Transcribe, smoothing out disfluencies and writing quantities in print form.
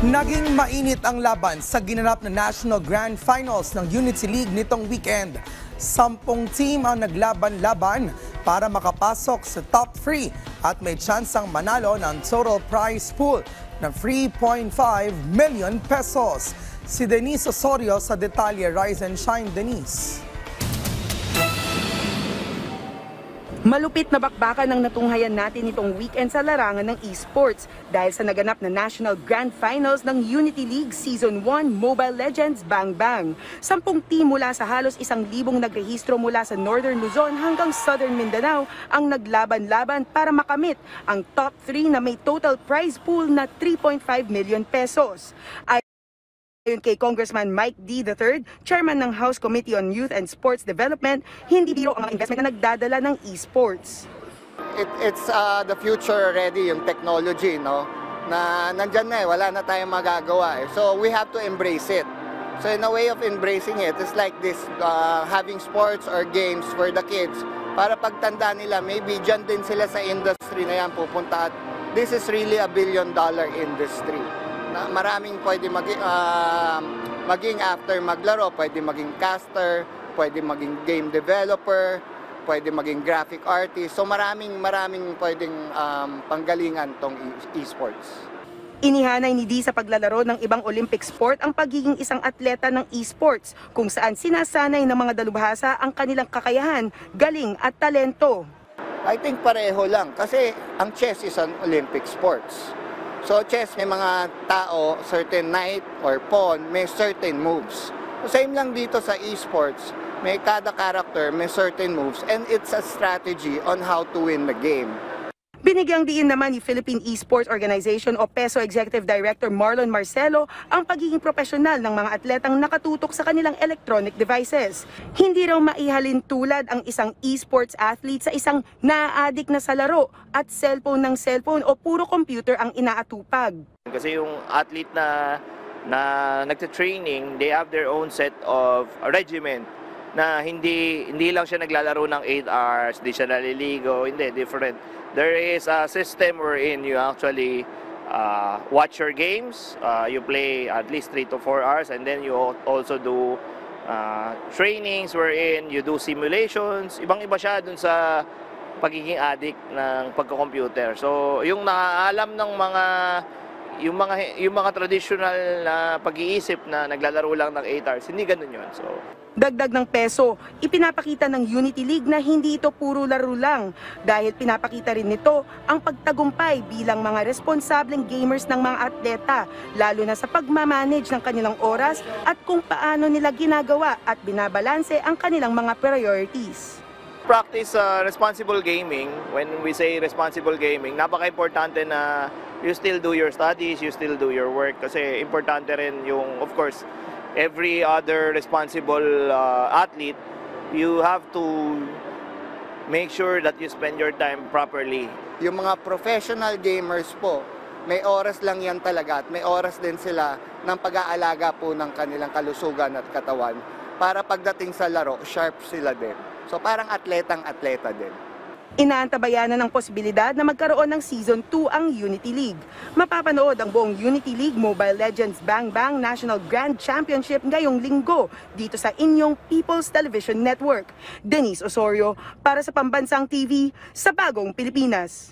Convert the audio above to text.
Naging mainit ang laban sa ginanap na National Grand Finals ng Unity League nitong weekend. 10 team ang naglaban-laban para makapasok sa top 3 at may tsansang manalo ng total prize pool na 3.5 million pesos. Si Denise Osorio sa detalye. Rise and shine, Denise. Malupit na bakbakan ang natunghayan natin itong weekend sa larangan ng esports dahil sa naganap na National Grand Finals ng Unity League Season 1 Mobile Legends Bang Bang. 10 team mula sa halos 1,000 nagrehistro mula sa Northern Luzon hanggang Southern Mindanao ang naglaban-laban para makamit ang top 3 na may total prize pool na 3.5 million pesos. Ayon kay Congressman Mike D. III, Chairman ng House Committee on Youth and Sports Development, hindi biro ang mga investment na nagdadala ng esports. It's the future already, yung technology, no? Na nandyan na wala na tayong magagawa. So we have to embrace it. So in a way of embracing it, it's like this, having sports or games for the kids. Para pagtanda nila, maybe dyan din sila sa industry na yan pupunta. At this is really a billion-dollar industry. Na maraming pwede maging after maglaro, pwede maging caster, pwede maging game developer, pwede maging graphic artist. So maraming pwedeng panggalingan tong esports. Inihanay ni D sa paglalaro ng ibang Olympic sport ang pagiging isang atleta ng esports kung saan sinasanay ng mga dalubhasa ang kanilang kakayahan, galing at talento. I think pareho lang kasi ang chess is an Olympic sports. So chess, may mga tao, certain knight or pawn, may certain moves. So same lang dito sa esports, may kada character, may certain moves, and it's a strategy on how to win the game. Binigyang diin naman ni Philippine Esports Organization o PESO Executive Director Marlon Marcelo ang pagiging profesional ng mga atletang nakatutok sa kanilang electronic devices. Hindi raw maihalin tulad ang isang esports athlete sa isang naa-addict na sa laro at cellphone ng cellphone o puro computer ang inaatupag. Kasi yung athlete na nagte-training, they have their own set of regimen na hindi lang siya naglalaro ng 8 hours, hindi siya naliligo, hindi, different. There is a system wherein you actually watch your games, you play at least 3 to 4 hours, and then you also do trainings wherein you do simulations. Ibang-iba siya dun sa pagiging addict ng pagko-computer. So, yung nakaalam ng yung mga traditional na pag-iisip na naglalaro lang ng 8 hours, hindi ganun yun. So, dagdag ng PESO, ipinapakita ng Unity League na hindi ito puro laro lang dahil pinapakita rin nito ang pagtagumpay bilang mga responsableng gamers ng mga atleta, lalo na sa pagmamanage ng kanilang oras at kung paano nila ginagawa at binabalanse ang kanilang mga priorities. Practice responsible gaming. When we say responsible gaming, napaka-importante na you still do your studies, you still do your work kasi importante rin yung, of course, every other responsible athlete, you have to make sure that you spend your time properly. Yung mga professional gamers po, may oras lang yan talaga at may oras din sila ng pag-aalaga po ng kanilang kalusugan at katawan para pagdating sa laro, sharp sila din. So parang atletang-atleta din. Inaantabayanan ng posibilidad na magkaroon ng Season 2 ang Unity League. Mapapanood ang buong Unity League Mobile Legends Bang Bang National Grand Championship ngayong linggo dito sa inyong People's Television Network. Denise Osorio para sa Pambansang TV sa Bagong Pilipinas.